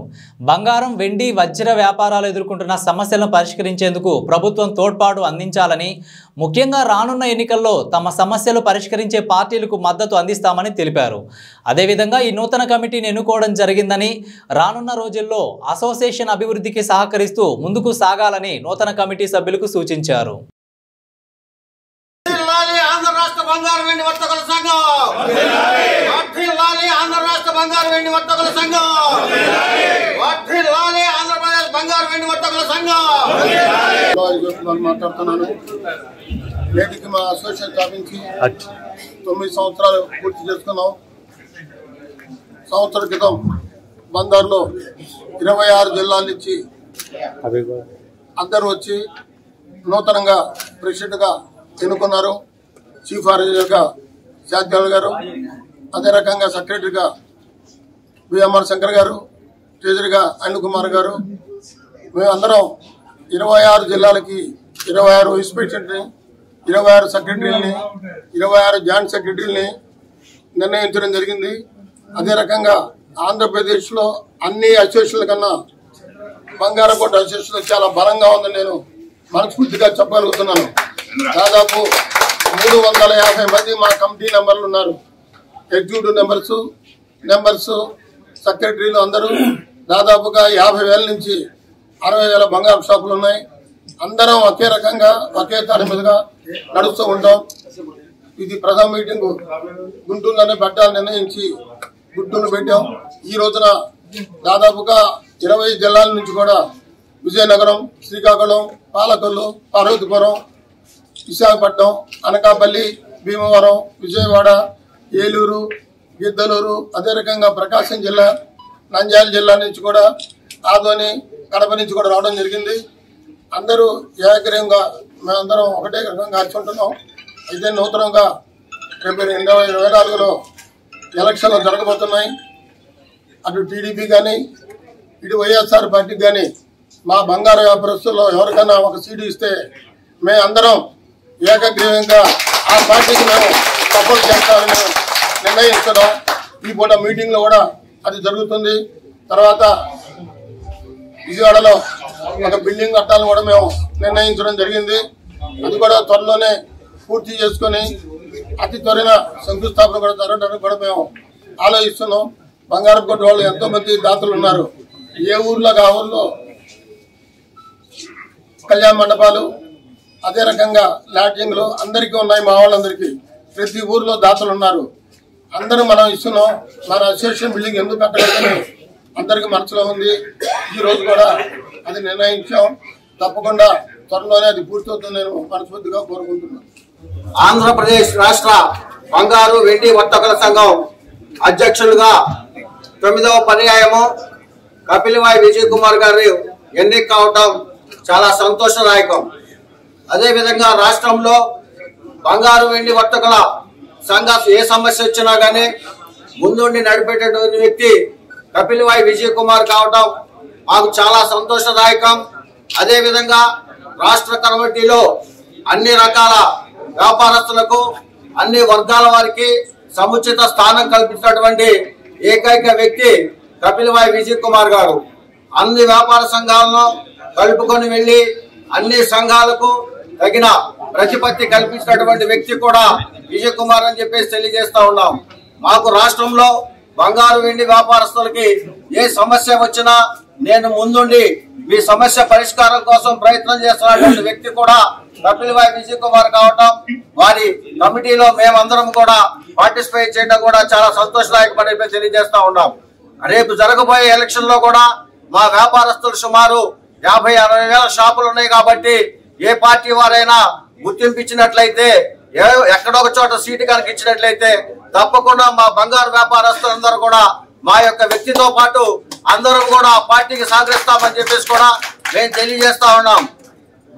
బంగారం, వెండి, వజ్ర వ్యాపారాలు ఎదుర్కొంటున్న సమస్యలను పరిష్కరించేందుకు ప్రభుత్వం తోడ్పాటు అందించాలని, ముఖ్యంగా రానున్న ఎన్నికల్లో తమ సమస్యలు పరిష్కరించే పార్టీలకు మద్దతు అందిస్తామని తెలిపారు. అదేవిధంగా ఈ నూతన కమిటీని ఎన్నుకోవడం జరిగిందని, రానున్న రోజుల్లో అసోసియేషన్ అభివృద్ధికి సహకరిస్తూ ముందుకు సాగాలని నూతన కమిటీ సభ్యులకు సూచించారు. ఆంధ్ర రాష్ట్ర బంగారు వెండి వర్తకుల సంఘం వర్ధిల్లాలి. ఆంధ్ర రాష్ట్ర బంగారు వెండి వర్తకుల సంఘం వర్ధిల్లాలి. ఆంధ్రప్రదేశ్ బంగారు వెండి వర్తకుల సంఘం. మాట్లాడుతున్నాను. నేటికి మా అసోసియేషన్ స్థాపించి 9 సంవత్సరాలు పూర్తి చేసుకున్నాం. సంవత్సరం క్రితం బంగారులో 26 జిల్లాల నుంచి అందరూ వచ్చి నూతనంగా ప్రెసిడెంట్గా ఎన్నుకున్నారు. చీఫ్ ఆర్గనైజర్గా శాంతిలాల్ గారు, అదే రకంగా సెక్రటరీగా బిఎంఆర్ శంకర్ గారు, ట్రెజరీగా అనిల్ కుమార్ గారు, మేమందరం 26 జిల్లాలకి 26 వైస్ ప్రెసిడెంట్ని, 26 సెక్రటరీలని, 26 జాయింట్ సెక్రటరీలని నిర్ణయించడం జరిగింది. అదే రకంగా ఆంధ్రప్రదేశ్లో అన్ని అసోసియేషన్ల కన్నా బంగారకోట అసోసియేషన్ చాలా బలంగా ఉందని నేను మనస్ఫూర్తిగా చెప్పగలుగుతున్నాను. దాదాపు 350 మంది మా కమిటీ మెంబర్లు ఉన్నారు. ఎగ్జిక్యూటివ్ మెంబర్స్, సెక్రటరీలు అందరూ దాదాపుగా 50,000 నుంచి 60,000 బంగారు షాపులు ఉన్నాయి. అందరం ఒకే రకంగా ఒకే తాడి మీదుగా నడుస్తూ ఉంటాం. ఇది ప్రథమ మీటింగ్ గుంటూరులోనే పెట్టాలని నిర్ణయించి గుంటూరు పెట్టాం. ఈ రోజున దాదాపుగా 20 జిల్లాల నుంచి కూడా విజయనగరం, శ్రీకాకుళం, పాలకొల్లు, పార్వతీపురం, విశాఖపట్నం, అనకాపల్లి, భీమవరం, విజయవాడ, ఏలూరు, గిద్దలూరు, అదే రకంగా ప్రకాశం జిల్లా, నంద్యాల జిల్లా నుంచి కూడా, ఆదోని, కడప నుంచి కూడా రావడం జరిగింది. అందరూ ఏకగ్రీవంగా మేమందరం ఒకటే రకంగా ఆర్చుకుంటున్నాం. అయితే నూతనంగా రేపు 2024లో ఎలక్షన్లు జరగబోతున్నాయి. అటు టీడీపీ కానీ ఇటు వైఎస్ఆర్ పార్టీకి కానీ మా బంగారు వ్యాపారస్తుల్లో ఎవరికైనా ఒక సీటు ఇస్తే మేమందరం ఏకగ్రీవంగా ఆ పార్టీకి మేము సపోర్ట్ చేస్తామని నిర్ణయించడం. ఈ పూట మీటింగ్లో కూడా అది జరుగుతుంది. తర్వాత విజయవాడలో ఒక బిల్డింగ్ కట్టాలని కూడా మేము నిర్ణయించడం జరిగింది. అది కూడా త్వరలోనే పూర్తి చేసుకుని అతి త్వరన శంకుస్థాపన కూడా జరగడానికి కూడా మేము ఆలోచిస్తున్నాం. బంగారం కొట్టు వాళ్ళు ఎంతో మంది దాతలు ఉన్నారు. ఏ ఊర్లో ఆ ఊర్లో కళ్యాణ మండపాలు, అదే రకంగా లాడ్జింగ్లు అందరికీ ఉన్నాయి. మా వాళ్ళందరికీ ప్రతి ఊర్లో దాతలు ఉన్నారు. అందరూ మనం ఇస్తున్నాం, మన అసోసియేషన్ బిల్డింగ్ ఎందుకు కట్టగలని అందరికి మనసులో ఉంది. ఈ రోజు కూడా అది నిర్ణయించాం. తప్పకుండా త్వరలోనే అది పూర్తవుతుందని నేను మనస్ఫూర్తిగా కోరుకుంటున్నాను. ఆంధ్రప్రదేశ్ రాష్ట్ర బంగారు వెండి వర్తకుల సంఘం అధ్యక్షులుగా 9వ పర్యాయము కపిలివాయి విజయ్ కుమార్ గారు ఎన్నిక కావటం చాలా సంతోషదాయకం. అదేవిధంగా రాష్ట్రంలో బంగారు వెండి వర్తకుల సంఘ ఏ సమస్య వచ్చినా కానీ ముందుండి నడిపేటటువంటి వ్యక్తి కపిలివాయి విజయ్ కుమార్ కావటం మాకు చాలా సంతోషదాయకం. అదేవిధంగా రాష్ట్ర కమిటీలో అన్ని రకాల వ్యాపారస్తులకు అన్ని వర్గాల వారికి సముచిత స్థానం కల్పించినటువంటి ఏకైక వ్యక్తి కపిలివాయి విజయ్ కుమార్ గారు. అన్ని వ్యాపార సంఘాలను కలుపుకొని వెళ్లి అన్ని సంఘాలకు తగిన ప్రతిపత్తి కల్పించినటువంటి వ్యక్తి కూడా విజయ్ కుమార్ అని చెప్పేసి తెలియజేస్తా ఉన్నాం. మాకు రాష్ట్రంలో బంగారు వెండి వ్యాపారస్తులకి ఏ సమస్య వచ్చినా నేను ముందుండి మీ సమస్య పరిష్కారం కోసం ప్రయత్నం చేస్తున్నటువంటి వ్యక్తి కూడా కపిలివాయి విజయ్ కుమార్ కావటం, వారి కమిటీలో మేమందరం కూడా పార్టిసిపేట్ చేయడం కూడా చాలా సంతోషదాయకమని తెలియజేస్తా ఉన్నాం. రేపు జరగబోయే ఎలక్షన్ లో కూడా మా వ్యాపారస్తులు సుమారు 50-60 వేల షాపులు ఉన్నాయి కాబట్టి ఏ పార్టీ వారైనా గుర్తింపు ఇచ్చినట్లయితే, ఎక్కడో ఒక చోట సీటు కనుక ఇచ్చినట్లయితే తప్పకుండా మా బంగారు వ్యాపారస్తులందరూ కూడా మా యొక్క వ్యక్తితో పాటు అందరం కూడా పార్టీకి సహకరిస్తామని చెప్పేసి కూడా మేము తెలియజేస్తా ఉన్నాం.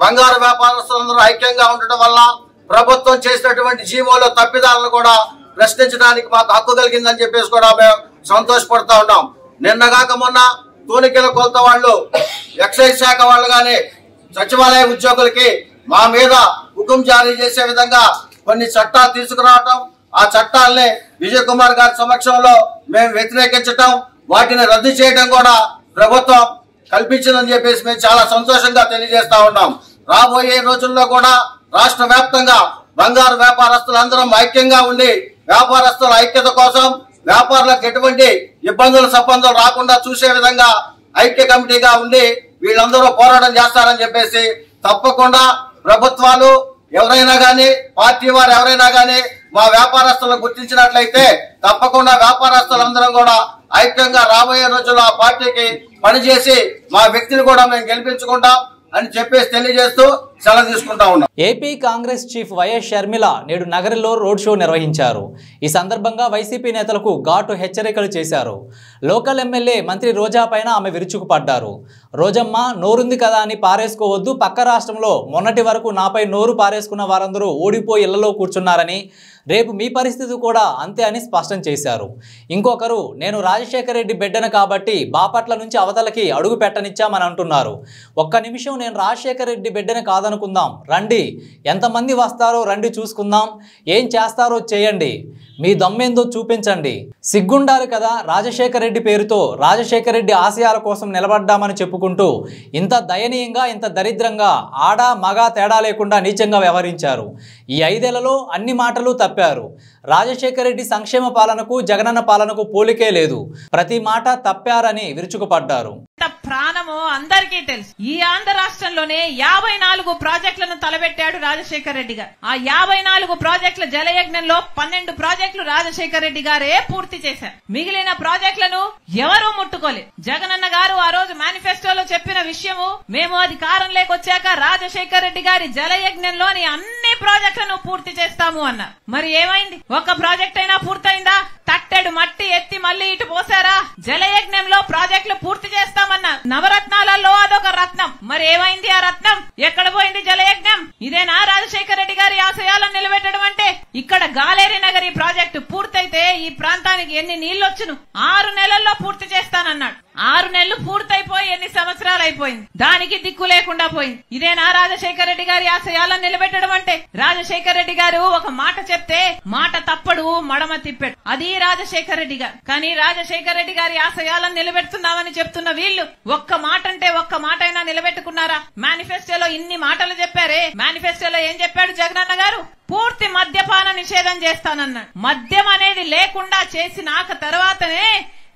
బంగారు వ్యాపారస్తులందరూ ఐక్యంగా ఉండటం వల్ల ప్రభుత్వం చేసినటువంటి జీవోలో తప్పిదాలను కూడా ప్రశ్నించడానికి మాకు హక్కు కలిగిందని చెప్పేసి కూడా మేము సంతోషపడతా ఉన్నాం. నిన్నగాక మొన్న తూనికల కొలత వాళ్ళు, ఎక్సైజ్ శాఖ వాళ్ళు గాని సచివాలయ ఉద్యోగులకి మా మీద హుకుం జారీ చేసే విధంగా కొన్ని చట్టాలు తీసుకురావటం, ఆ చట్టాలని విజయ్ కుమార్ గారి సమక్షంలో మేము వ్యతిరేకించటం, వాటిని రద్దు చేయడం కూడా ప్రభుత్వం కల్పించిందని చెప్పేసి మేము చాలా సంతోషంగా తెలియజేస్తా ఉన్నాం. రాబోయే రోజుల్లో కూడా రాష్ట్ర వ్యాప్తంగా బంగారు వ్యాపారస్తులందరం ఐక్యంగా ఉండి వ్యాపారస్తుల ఐక్యత కోసం, వ్యాపారులకు ఎటువంటి ఇబ్బందులు సబ్బందులు రాకుండా చూసే విధంగా ఐక్య కమిటీగా ఉండి వీళ్ళందరూ పోరాటం చేస్తారని చెప్పేసి తప్పకుండా ప్రభుత్వాలు ఎవరైనా గానీ, పార్టీ వారు ఎవరైనా గానీ మా వ్యాపారస్తులను గుర్తించినట్లయితే తప్పకుండా వ్యాపారస్తులందరం కూడా ఐక్యంగా రాబోయే రోజుల్లో ఆ పార్టీకి పనిచేసి మా వ్యక్తిని కూడా మేము గెలిపించుకుంటాం అని చెప్పేసి తెలియజేస్తూ సెలవు తీసుకుంటా ఉన్నాం. AP Congress chief YS Sharmila నేడు నగరంలో రోడ్ షో నిర్వహించారు. ఈ సందర్భంగా వైసీపీ నేతలకు ఘాటు హెచ్చరికలు చేశారు. లోకల్ ఎమ్మెల్యే మంత్రి రోజా పైన ఆమె విరుచుకుపడ్డారు. రోజమ్మ, నోరుంది కదా అని పారేసుకోవద్దు, పక్క రాష్ట్రంలో మొన్నటి వరకు నాపై నోరు పారేసుకున్న వారందరూ ఓడిపోయి ఇళ్లలో కూర్చున్నారని, రేపు మీ పరిస్థితి కూడా అంతే అని స్పష్టం చేశారు. ఇంకొకరు, నేను రాజశేఖర రెడ్డి బిడ్డను కాబట్టి బాపట్ల నుంచి అవతలకి అడుగు పెట్టనిచ్చామని అంటున్నారు. ఒక్క నిమిషం, నేను రాజశేఖర రెడ్డి బిడ్డను కాదనుకుందాం, రండి, ఎంతమంది వస్తారో రండి, చూసుకుందాం, ఏం చేస్తారో చేయండి, మీ దమ్మేందో చూపించండి. సిగ్గుండాలి కదా, రాజశేఖర రెడ్డి పేరుతో రాజశేఖర రెడ్డి ఆశయాల కోసం నిలబడ్డామని చెప్పుకుంటూ ఇంత దయనీయంగా, ఇంత దరిద్రంగా, ఆడ మగ తేడా లేకుండా నీచంగా వ్యవహరించారు. ఈ 5 ఏళ్లలో అన్ని మాటలు తప్పారు. రాజశేఖర రెడ్డి సంక్షేమ పాలనకు జగనన్న పాలనకు పోలికే లేదు. ప్రతి మాట తప్పారని విరుచుకుపడ్డారు. ప్రాణము అందరికీ తెలుసు. ఈ ఆంధ్ర రాష్ట్రంలోనే 54 ప్రాజెక్టులను తలబెట్టాడు రాజశేఖర రెడ్డి గారు. ఆ 54 ప్రాజెక్టుల జలయజ్ఞంలో 12 ప్రాజెక్టులు రాజశేఖర రెడ్డి గారే పూర్తి చేశారు. మిగిలిన ప్రాజెక్టులను ఎవరూ ముట్టుకోలేదు. జగనన్న గారు ఆ రోజు మేనిఫెస్టోలో చెప్పిన విషయము, మేము అధికారంలోకి వచ్చాక రాజశేఖర రెడ్డి గారి జలయజ్ఞంలోని అన్ని ప్రాజెక్టులను పూర్తి చేస్తాము అన్నారు. మరి ఏమైంది? ఒక ప్రాజెక్ట్ అయినా పూర్తయిందా? తట్టెడు మట్టి ఎత్తి మళ్ళీ ఇటు పోసారా? జలయజ్ఞంలో ప్రాజెక్టులు పూర్తి చేస్తామన్నారు. నవరత్నాలలో అదొక రత్నం. మరి ఏమైంది ఆ రత్నం? ఎక్కడ పోయింది జలయజ్ఞం? ఇదేనా రాజశేఖర రెడ్డి గారి ఆశయాలను నిలబెట్టడం అంటే? ఇక్కడ గాలేరి నగరి ప్రాజెక్టు పూర్తయితే ఈ ప్రాంతానికి ఎన్ని నీళ్లు వచ్చును? 6 నెలల్లో పూర్తి చేస్తానన్నాడు. 6 నెలలు పూర్తయిపోయి ఎన్ని సంవత్సరాలు అయిపోయింది? దానికి దిక్కు లేకుండా పోయింది. ఇదేనా రాజశేఖర రెడ్డి గారి ఆశయాలను నిలబెట్టడం అంటే? రాజశేఖర రెడ్డి గారు ఒక మాట చెప్తే మాట తప్పడు, మడమ తిప్పాడు. అది రాజశేఖర రెడ్డి గారు. కానీ రాజశేఖర రెడ్డి గారి ఆశయాలను నిలబెడుతున్నామని చెప్తున్న వీళ్ళు ఒక్క మాట అంటే ఒక్క మాట అయినా నిలబెట్టుకున్నారా? మేనిఫెస్టోలో ఇన్ని మాటలు చెప్పారే, మేనిఫెస్టోలో ఏం చెప్పాడు జగనన్న గారు? పూర్తి మద్యపాన నిషేధం చేస్తానన్నాడు. మద్యం అనేది లేకుండా చేసినాక తర్వాతనే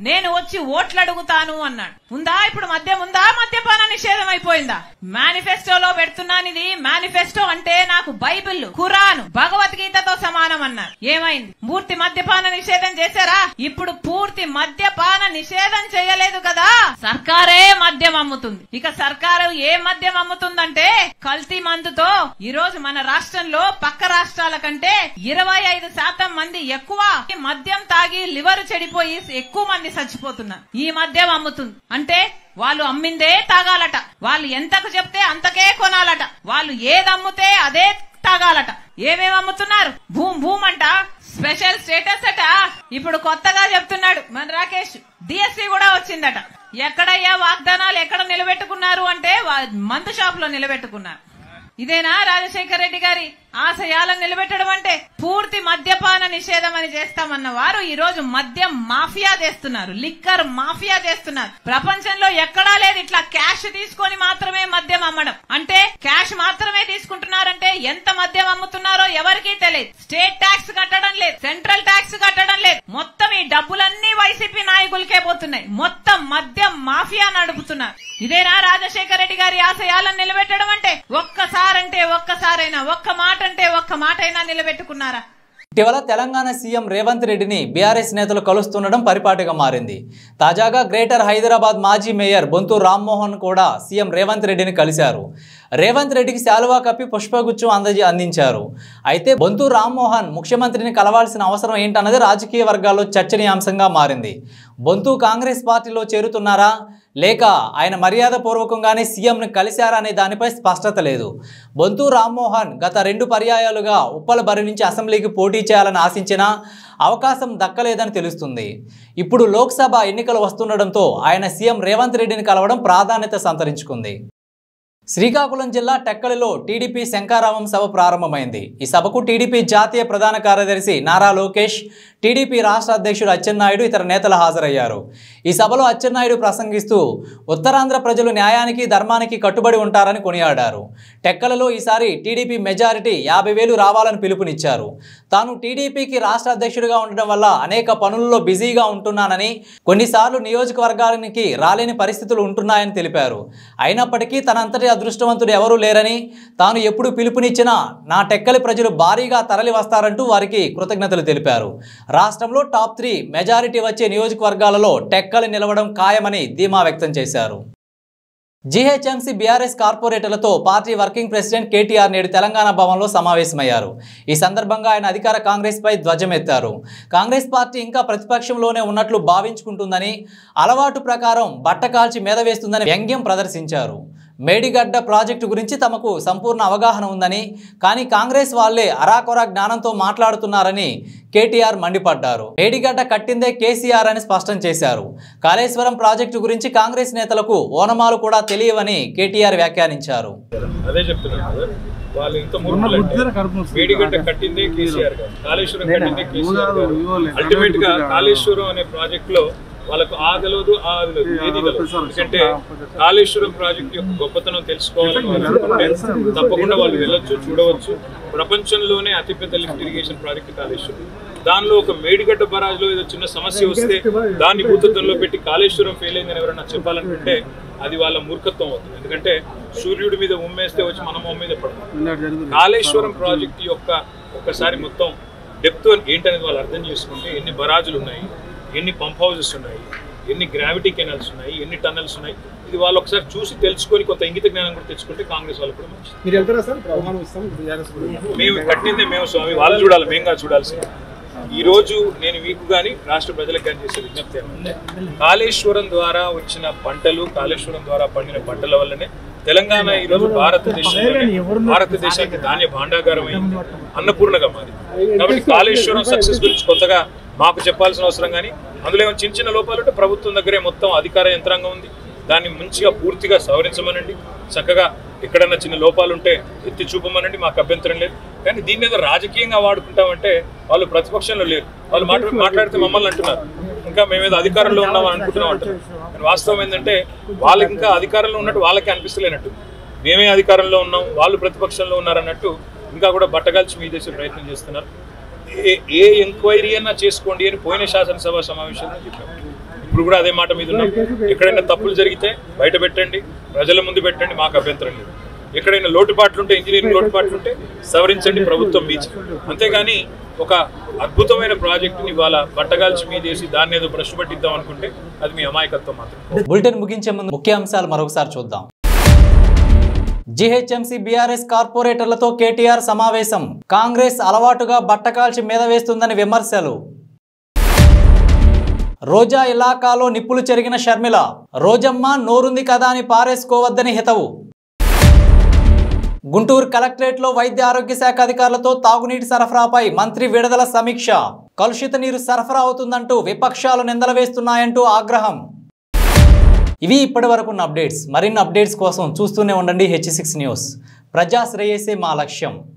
నేను వచ్చి ఓట్లు అడుగుతాను అన్నాడు. ఉందా ఇప్పుడు మద్యం? ఉందా? మద్యపాన నిషేధం అయిపోయిందా? మేనిఫెస్టోలో పెడుతున్నాను. ఇది మేనిఫెస్టో అంటే నాకు బైబిల్, ఖురాన్, భగవద్గీతతో సమానం చేస్తామన్నారు. ఏమైంది? పూర్తి మద్యపాన నిషేధం చేశారా? ఇప్పుడు పూర్తి మద్యపాన నిషేధం చేయలేదు కదా, సర్కారే మద్యం అమ్ముతుంది. ఇక సర్కారు ఏ మద్యం అమ్ముతుందంటే కల్తీ మందుతో ఈ రోజు మన రాష్ట్రంలో పక్క రాష్ట్రాల కంటే 25% మంది ఎక్కువ మద్యం తాగి లివర్ చెడిపోయి ఎక్కువ మంది చచ్చిపోతున్నారు. ఈ మద్యం అమ్ముతుంది అంటే వాళ్ళు అమ్మిందే తాగాలట, వాళ్ళు ఎంతకు చెప్తే అంతకే కొనాలట, వాళ్ళు ఏది అమ్ముతే అదే తాగాలట. ఏమేమి అమ్ముతున్నారు? భూమ్ అంట, స్పెషల్ స్టేటస్ అట. ఇప్పుడు కొత్తగా చెప్తున్నాడు మన రాకేష్, డిఎస్సీ కూడా వచ్చిందట. ఎక్కడయ్యా వాగ్దానాలు ఎక్కడ నిలబెట్టుకున్నారు అంటే మందు షాప్ లో నిలబెట్టుకున్నారు. ఇదేనా రాజశేఖర రెడ్డి గారి ఆశయాలను నిలబెట్టడం అంటే? పూర్తి మద్యపాన నిషేధం అని చేస్తామన్న వారు ఈ రోజు మద్యం మాఫియా చేస్తున్నారు, లిక్కర్ మాఫియా చేస్తున్నారు. ప్రపంచంలో ఎక్కడా లేదు ఇట్లా క్యాష్ తీసుకొని మాత్రమే మద్యం అమ్మడం. అంటే క్యాష్ మాత్రమే తీసుకుంటున్నారంటే ఎంత మద్యం అమ్ముతున్నారో ఎవరికీ తెలియదు. స్టేట్ ట్యాక్స్ కట్టడం లేదు, సెంట్రల్ ట్యాక్స్ కట్టడం లేదు. మొత్తం ఈ డబ్బులన్నీ వైసీపీ నాయకులకే పోతున్నాయి. మొత్తం మద్యం మాఫియా నడుపుతున్నారు. ఇదేనా రాజశేఖర రెడ్డి గారి ఆశయాలను నిలబెట్టడం అంటే? ఒక్కసారైనా ఒక్క మాటైనా నిలబెట్టుకున్నారా? ఇటీవల తెలంగాణ సీఎం రేవంత్ రెడ్డిని బీఆర్ఎస్ నేతలు కలుస్తుండడం పరిపాటిగా మారింది. తాజాగా గ్రేటర్ హైదరాబాద్ మాజీ మేయర్ బొంతు రామ్మోహన్ కూడా సీఎం రేవంత్ రెడ్డిని కలిశారు. రేవంత్ రెడ్డికి శాలువా కప్పి పుష్పగుచ్చం అందించారు. అయితే బొంతు రామ్మోహన్ ముఖ్యమంత్రిని కలవాల్సిన అవసరం ఏంటన్నది రాజకీయ వర్గాల్లో చర్చనీయాంశంగా మారింది. బొంతు కాంగ్రెస్ పార్టీలో చేరుతున్నారా లేక ఆయన మర్యాదపూర్వకంగానే సీఎంను కలిశారా అనే దానిపై స్పష్టత లేదు. బొంతు రామ్మోహన్ గత 2 పర్యాయాలుగా ఉప్పలబరి నుంచి అసెంబ్లీకి పోటీ చేయాలని ఆశించినా అవకాశం దక్కలేదని తెలుస్తుంది. ఇప్పుడు లోక్సభ ఎన్నికలు వస్తుండటంతో ఆయన సీఎం రేవంత్ రెడ్డిని కలవడం ప్రాధాన్యత సంతరించుకుంది. శ్రీకాకుళం జిల్లా టెక్కలిలో టీడీపీ శంఖారావం సభ ప్రారంభమైంది. ఈ సభకు టీడీపీ జాతీయ ప్రధాన కార్యదర్శి నారా లోకేష్, టీడీపీ రాష్ట్ర అధ్యక్షుడు అచ్చెన్నాయుడు ఇతర నేతలు హాజరయ్యారు. ఈ సభలో అచ్చెన్నాయుడు ప్రసంగిస్తూ ఉత్తరాంధ్ర ప్రజలు న్యాయానికి ధర్మానికి కట్టుబడి ఉంటారని కొనియాడారు. టెక్కలలో ఈసారి టీడీపీ మెజారిటీ 50,000 రావాలని పిలుపునిచ్చారు. తాను టీడీపీకి రాష్ట్ర అధ్యక్షుడిగా ఉండడం వల్ల అనేక పనుల్లో బిజీగా ఉంటున్నానని, కొన్నిసార్లు నియోజకవర్గానికి రాలేని పరిస్థితులు ఉంటున్నాయని తెలిపారు. అయినప్పటికీ తనంతటి అదృష్టవంతుడు ఎవరూ లేరని, తాను ఎప్పుడు పిలుపునిచ్చినా నా టెక్కలి ప్రజలు భారీగా తరలి వస్తారంటూ వారికి కృతజ్ఞతలు తెలిపారు. రాష్ట్రంలో టాప్ 3 మెజారిటీ వచ్చే నియోజకవర్గాలలో టెక్కలి నిలవడం ఖాయమని ధీమా వ్యక్తం చేశారు. జీహెచ్ఎంసీ బీఆర్ఎస్ కార్పొరేటర్లతో పార్టీ వర్కింగ్ ప్రెసిడెంట్ కేటీఆర్ నేడు తెలంగాణ భవన్లో సమావేశమయ్యారు. ఈ సందర్భంగా ఆయన అధికార కాంగ్రెస్ పై ధ్వజమెత్తారు. కాంగ్రెస్ పార్టీ ఇంకా ప్రతిపక్షంలోనే ఉన్నట్లు భావించుకుంటుందని, అలవాటు ప్రకారం బట్టకాల్చి మీద వేస్తుందని వ్యంగ్యం ప్రదర్శించారు. మేడిగడ్డ ప్రాజెక్టు గురించి తమకు సంపూర్ణ అవగాహన ఉందని, కానీ కాంగ్రెస్ వాళ్లే అరాకొరా జ్ఞానంతో మాట్లాడుతున్నారని కేటీఆర్ మండిపడ్డారు. మేడిగడ్డ కట్టిందే కేసీఆర్ అని స్పష్టం చేశారు. కాళేశ్వరం ప్రాజెక్టు గురించి కాంగ్రెస్ నేతలకు ఓనమాలు కూడా తెలియవని కేటీఆర్ వ్యాఖ్యానించారు. అదే చెప్తున్నారు వాళ్ళు ఇంత మేడిగడ్డ కట్టిందే కేసీఆర్ గారు, కాళేశ్వరం కట్టిందే కేసీఆర్ గారు. అల్టిమేట్ గా కాళేశ్వరం అనే ప్రాజెక్ట్ లో వాళ్ళకు ఆగలేదు ఏది తెలియదు. ఎందుకంటే కాళేశ్వరం ప్రాజెక్ట్ యొక్క గొప్పతనం తెలుసుకోవాలని తప్పకుండా వాళ్ళు వెళ్ళొచ్చు, చూడవచ్చు. ప్రపంచంలోనే అతిపెద్ద లిఫ్ట్ ఇరిగేషన్ ప్రాజెక్ట్ కాళేశ్వరం. దానిలో ఒక మేడిగడ్డ బరాజ్ లో ఏదో చిన్న సమస్య వస్తే దాన్ని భూతత్వంలో పెట్టి కాళేశ్వరం ఫెయిల్ అయిందని ఎవరైనా చెప్పాలనుకుంటే అది వాళ్ళ మూర్ఖత్వం అవుతుంది. ఎందుకంటే సూర్యుడి మీద ఉమ్మేస్తే వచ్చి మనం ఉమ్మేది పడుతుంది. కాళేశ్వరం ప్రాజెక్ట్ యొక్క ఒక్కసారి మొత్తం డెప్త్ ఏంటనేది వాళ్ళు అర్థం చేసుకుంటే ఎన్ని బరాజులు ఉన్నాయి, ఎన్ని పంప్ హౌసెస్ ఉన్నాయి, ఎన్ని గ్రావిటీ కెనాల్స్ ఉన్నాయి, ఎన్ని టన్నల్స్ ఉన్నాయి, ఇది వాళ్ళు ఒకసారి చూసి తెలుసుకొని కొంత ఇంగిత జ్ఞానం కూడా తెచ్చుకుంటే కాంగ్రెస్ వాళ్ళు కూడా మంచిది. మేము కట్టిందే మేము స్వామి, వాళ్ళు చూడాలి, మేముగా చూడాల్సింది. ఈ రోజు నేను మీకు కానీ రాష్ట్ర ప్రజలకు కానీ చేసే విజ్ఞప్తి ఏమంటే, కాళేశ్వరం ద్వారా వచ్చిన పంటలు, కాళేశ్వరం ద్వారా పండిన పంటల వల్లనే తెలంగాణ ఈరోజు భారతదేశానికి ధాన్య భాండాగారం అయింది, అన్నపూర్ణగా మారింది. కాబట్టి కాళేశ్వరం సక్సెస్ గురించి కొత్తగా మాకు చెప్పాల్సిన అవసరం కానీ, అందులో ఏమైనా చిన్న చిన్న లోపాలు ఉంటే ప్రభుత్వం దగ్గరే మొత్తం అధికార యంత్రాంగం ఉంది, దాన్ని మంచిగా పూర్తిగా సవరించమనండి. చక్కగా ఎక్కడన్నా చిన్న లోపాలు ఉంటే ఎత్తి చూపమనండి, మాకు అభ్యంతరం లేదు. కానీ దీన్ని ఏదో రాజకీయంగా వాడుకుంటామంటే వాళ్ళు ప్రతిపక్షంలో లేరు. వాళ్ళు మాట్లాడితే మమ్మల్ని అంటున్నారు ఇంకా మేమేదో అధికారంలో ఉన్నామని అనుకుంటున్నాం అంటారు. కానీ వాస్తవం ఏంటంటే వాళ్ళకి ఇంకా అధికారంలో ఉన్నట్టు వాళ్ళకే అనిపిస్తలేనట్టు. మేమే అధికారంలో ఉన్నాం, వాళ్ళు ప్రతిపక్షంలో ఉన్నారన్నట్టు ఇంకా కూడా బట్టగాల్చి మీ చేసే ప్రయత్నం చేస్తున్నారు. ఏ ఎంక్వైరీ అన్నా చేసుకోండి అని పోయిన శాసనసభ సమావేశంలో చెప్పాము. ఇప్పుడు కూడా అదే మాట మీద ఉన్నాం. ఎక్కడైనా తప్పులు జరిగితే బయట పెట్టండి, ప్రజల ముందు పెట్టండి, మాకు అభ్యంతరం లేదు. ఎక్కడైనా లోటుపాట్లుంటే, ఇంజనీరింగ్ లోటుపాట్లుంటే సవరించండి, ప్రభుత్వం మీచి. అంతేగాని ఒక అద్భుతమైన ప్రాజెక్టుని ఇవాళ బట్టగాల్చి మీదేసి దాన్ని ఏదో బ్రష్ పట్టిద్దాం అనుకుంటే అది మీ అమాయకత్వం మాత్రం. బులెటిన్ ముగించే ముందు ముఖ్యాంశాలు మరొకసారి చూద్దాం. జీహెచ్ఎంసీ బీఆర్ఎస్ కార్పొరేటర్లతో కేటీఆర్ సమావేశం. కాంగ్రెస్ అలవాటుగా బట్టకాల్చి మీద వేస్తుందని విమర్శలు. రోజా ఇలాకాలో నిప్పులు చెరిగిన షర్మిల. రోజమ్మ నోరుంది కదా అని పారేసుకోవద్దని హితవు. గుంటూరు కలెక్టరేట్లో వైద్య ఆరోగ్య శాఖ అధికారులతో తాగునీటి సరఫరాపై మంత్రి విడుదల సమీక్ష. కలుషిత నీరు సరఫరా అవుతుందంటూ విపక్షాలు నిందలు వేస్తున్నాయంటూ ఆగ్రహం. ఇవి ఇప్పటి వరకు ఉన్న అప్డేట్స్. మరిన్ని అప్డేట్స్ కోసం చూస్తూనే ఉండండి H6 న్యూస్. ప్రజా శ్రేయస్సే మా లక్ష్యం.